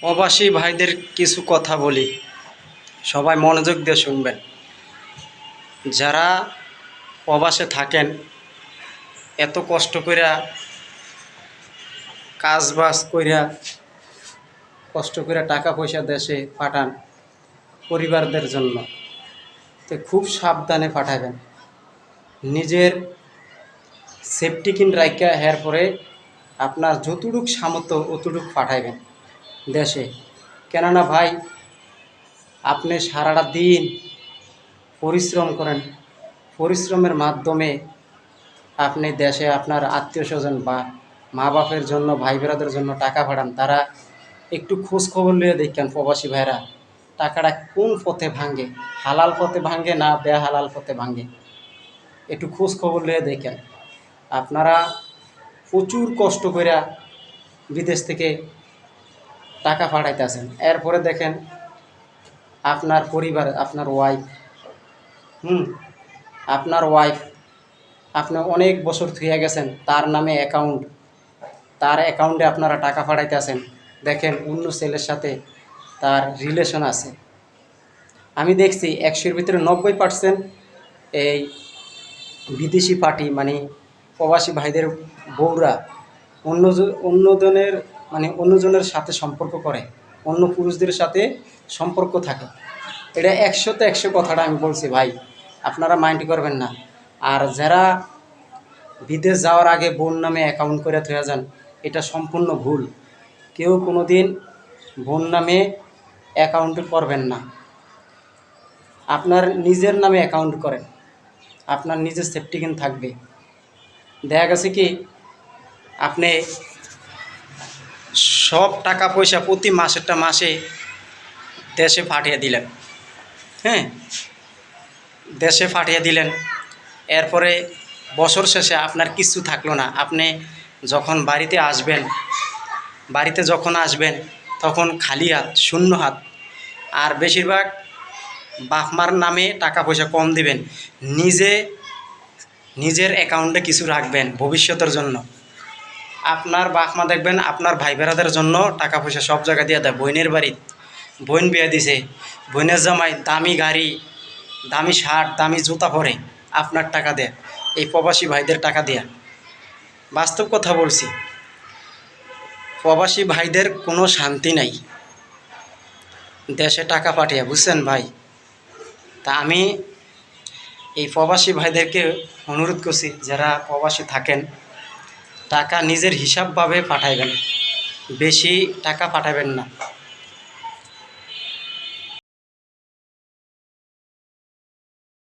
প্রবাসী ভাইদের কিছু কথা বলি, সবাই মনোযোগ দিয়ে শুনবেন। যারা প্রবাসে থাকেন, এত কষ্ট কইরা কাজ বাজ কইরা কষ্ট করে টাকা পয়সা দেশে পাঠান পরিবারদের জন্য, তো খুব সাবধানে পাঠাবেন। নিজের সেফটি কিন রাইখা হের পরে আপনার যতটুক সামর্থ্য অতটুক পাঠাইবেন দেশে। কেননা ভাই, আপনি সারাটা দিন পরিশ্রম করেন, পরিশ্রমের মাধ্যমে আপনি দেশে আপনার আত্মীয় স্বজন বা মা বাপের জন্য, ভাই বেরাদের জন্য টাকা পাঠান। তারা একটু খোঁজ খবর লিয়ে দেখেন প্রবাসী ভাইরা টাকাটা কোন পথে ভাঙে, হালাল পথে ভাঙে না বেহালাল পথে ভাঙে, একটু খোঁজ খবর লিয়ে দেখেন। আপনারা প্রচুর কষ্ট করে বিদেশ থেকে টাকা পাঠাইতেছেন, এরপরে দেখেন আপনার পরিবার, আপনার ওয়াইফ আপনার ওয়াইফ আপনি অনেক বছর থুয়ে গেছেন, তার নামে অ্যাকাউন্ট, তার অ্যাকাউন্টে আপনারা টাকা পাঠাইতেছেন, দেখেন অন্য ছেলের সাথে তার রিলেশন আছে। আমি দেখছি 100-র ভিতরে 90% এই বিদেশি পার্টি মানে প্রবাসী ভাইদের বউরা অন্যজনের সাথে সম্পর্ক করে, অন্য পুরুষদের সাথে সম্পর্ক থাকে। এটা 100-তে 100 কথাটা আমি বলছি ভাই, আপনারা মাইন্ড করবেন না। আর যারা বিদেশ যাওয়ার আগে বোন নামে অ্যাকাউন্ট করে থুয়ে যান, এটা সম্পূর্ণ ভুল। কেউ কোনো দিন বোন নামে অ্যাকাউন্ট করবেন না, আপনার নিজের নামে অ্যাকাউন্ট করেন, আপনার নিজের সেফটি কিন থাকবে। দেখা গেছে কি আপনি সব টাকা পয়সা প্রতি মাসেরটা মাসে দেশে পাঠিয়ে দিলেন, হ্যাঁ, দেশে পাঠিয়ে দিলেন, এরপরে বছর শেষে আপনার কিছু থাকলো না। আপনি যখন বাড়িতে আসবেন তখন খালি হাত, শূন্য হাত। আর বেশিরভাগ বাপমার নামে টাকা পয়সা কম দিবেন, নিজের অ্যাকাউন্টে কিছু রাখবেন ভবিষ্যতের জন্য। আপনার বাপমা দেখবেন আপনার ভাই বেড়াদের জন্য টাকা পয়সা সব জায়গা দিয়ে দেয়। বোনের বাড়ি, বোন বিয়ে দিছে, বোনের জামাই দামি গাড়ি, দামি শার্ট, দামি জুতা পরে, আপনার টাকা দেয়, এই প্রবাসী ভাইদের টাকা দেয়া। বাস্তব কথা বলছি, প্রবাসী ভাইদের কোনো শান্তি নাই দেশে টাকা পাঠিয়ে, বুঝছেন ভাই। তা আমি এই প্রবাসী ভাইদেরকে অনুরোধ করছি, যারা প্রবাসী থাকেন টাকা নিজের হিসাবভাবে পাঠাইবেন, বেশি টাকা পাঠাবেন না।